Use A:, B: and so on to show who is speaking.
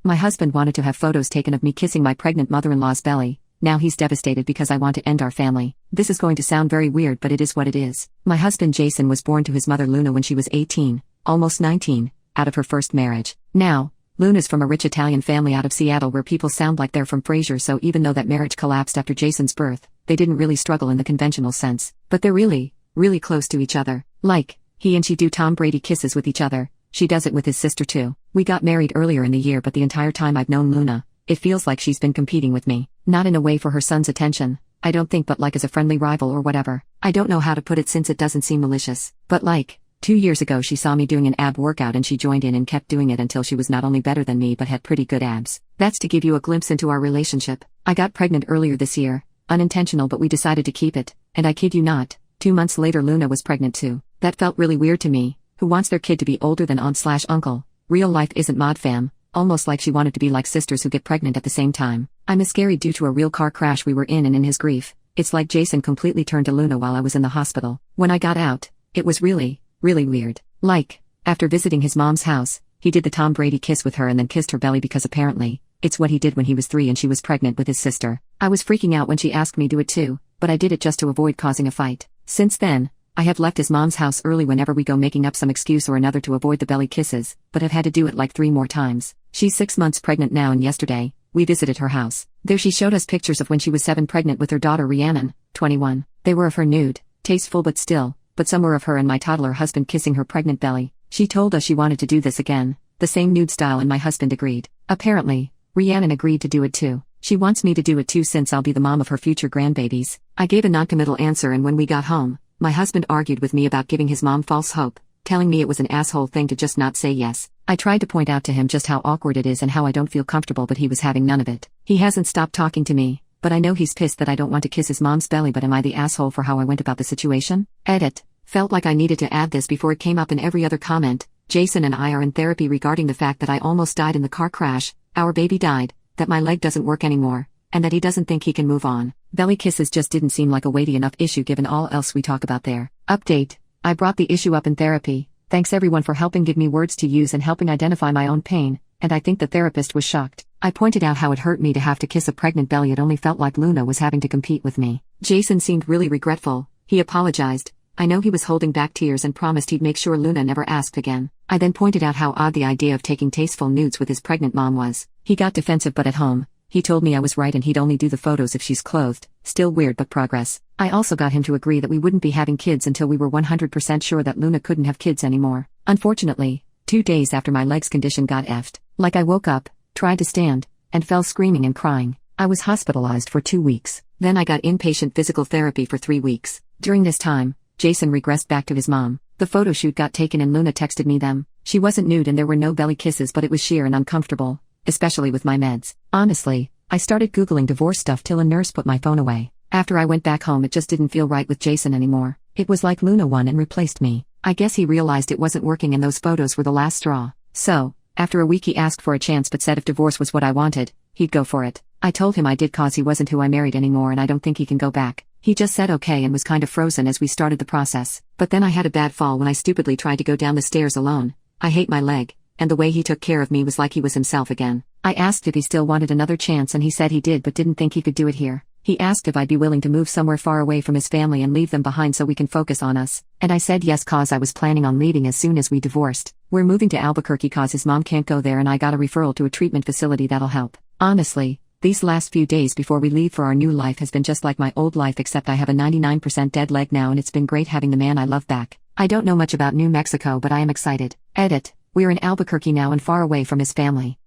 A: My husband wanted to have photos taken of me kissing my pregnant mother-in-law's belly. Now he's devastated because I want to end our family. This is going to sound very weird, but it is what it is. My husband Jason was born to his mother Luna when she was 18, almost 19, out of her first marriage. Now, Luna's from a rich Italian family out of Seattle where people sound like they're from Frasier, so even though that marriage collapsed after Jason's birth, they didn't really struggle in the conventional sense. But they're really, really close to each other. Like, he and she do Tom Brady kisses with each other. She does it with his sister too. We got married earlier in the year, but the entire time I've known Luna, it feels like she's been competing with me. Not in a way for her son's attention, I don't think, but like as a friendly rival or whatever. I don't know how to put it since it doesn't seem malicious. But like, 2 years ago she saw me doing an ab workout and she joined in and kept doing it until she was not only better than me but had pretty good abs. That's to give you a glimpse into our relationship. I got pregnant earlier this year, unintentional, but we decided to keep it, and I kid you not, 2 months later Luna was pregnant too. That felt really weird to me. Who wants their kid to be older than aunt/uncle? Real life isn't mod fam. Almost like she wanted to be like sisters who get pregnant at the same time. I miscarried due to a real car crash we were in, and in his grief, it's like Jason completely turned to Luna while I was in the hospital. When I got out, it was really, really weird. Like, after visiting his mom's house, he did the Tom Brady kiss with her and then kissed her belly because apparently, it's what he did when he was 3 and she was pregnant with his sister. I was freaking out when she asked me to do it too, but I did it just to avoid causing a fight. Since then, I have left his mom's house early whenever we go, making up some excuse or another to avoid the belly kisses, but have had to do it like 3 more times. She's 6 months pregnant now, and yesterday, we visited her house. There she showed us pictures of when she was 7 pregnant with her daughter Rhiannon, 21. They were of her nude, tasteful but still, but some were of her and my toddler husband kissing her pregnant belly. She told us she wanted to do this again, the same nude style, and my husband agreed. Apparently, Rhiannon agreed to do it too. She wants me to do it too since I'll be the mom of her future grandbabies. I gave a non-committal answer, and when we got home, my husband argued with me about giving his mom false hope, telling me it was an asshole thing to just not say yes. I tried to point out to him just how awkward it is and how I don't feel comfortable, but he was having none of it. He hasn't stopped talking to me, but I know he's pissed that I don't want to kiss his mom's belly. But am I the asshole for how I went about the situation? Edit. Felt like I needed to add this before it came up in every other comment. Jason and I are in therapy regarding the fact that I almost died in the car crash, our baby died, that my leg doesn't work anymore, and that he doesn't think he can move on. Belly kisses just didn't seem like a weighty enough issue given all else we talk about there. Update. I brought the issue up in therapy. Thanks everyone for helping give me words to use and helping identify my own pain, and I think the therapist was shocked. I pointed out how it hurt me to have to kiss a pregnant belly. It only felt like Luna was having to compete with me. Jason seemed really regretful. He apologized. I know he was holding back tears and promised he'd make sure Luna never asked again. I then pointed out how odd the idea of taking tasteful nudes with his pregnant mom was. He got defensive, but at home, he told me I was right and he'd only do the photos if she's clothed. Still weird, but progress. I also got him to agree that we wouldn't be having kids until we were 100% sure that Luna couldn't have kids anymore. Unfortunately, 2 days after my leg's condition got effed, like I woke up, tried to stand, and fell screaming and crying. I was hospitalized for 2 weeks. Then I got inpatient physical therapy for 3 weeks. During this time, Jason regressed back to his mom. The photo shoot got taken and Luna texted me them. She wasn't nude and there were no belly kisses, but it was sheer and uncomfortable, especially with my meds. Honestly, I started Googling divorce stuff till a nurse put my phone away. After I went back home, it just didn't feel right with Jason anymore. It was like Luna won and replaced me. I guess he realized it wasn't working and those photos were the last straw. So, after a week he asked for a chance but said if divorce was what I wanted, he'd go for it. I told him I did cause he wasn't who I married anymore and I don't think he can go back. He just said okay and was kind of frozen as we started the process. But then I had a bad fall when I stupidly tried to go down the stairs alone. I hate my leg, and the way he took care of me was like he was himself again. I asked if he still wanted another chance and he said he did but didn't think he could do it here. He asked if I'd be willing to move somewhere far away from his family and leave them behind so we can focus on us. And I said yes cause I was planning on leaving as soon as we divorced. We're moving to Albuquerque cause his mom can't go there and I got a referral to a treatment facility that'll help. Honestly, these last few days before we leave for our new life has been just like my old life, except I have a 99% dead leg now and it's been great having the man I love back. I don't know much about New Mexico but I am excited. Edit. We're in Albuquerque now and far away from his family.